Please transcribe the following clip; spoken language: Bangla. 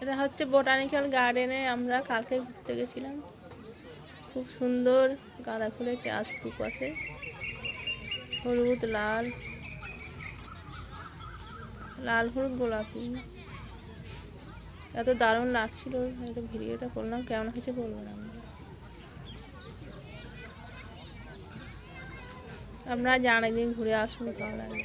এটা হচ্ছে বোটানিক্যাল গার্ডেনে আমরা কালকে ঘুরতে গেছিলাম। খুব সুন্দর গাঁদা ফুলের চাষ স্তূপ আছে, হলুদ লাল, লাল হলুদ গোলাপি। এত দারুণ লাগছিল, ভিডিওটা করলাম, কেমন হয়েছে বলবেন আপনারা যান, একদিন ঘুরে আসুন, ভালো লাগবে।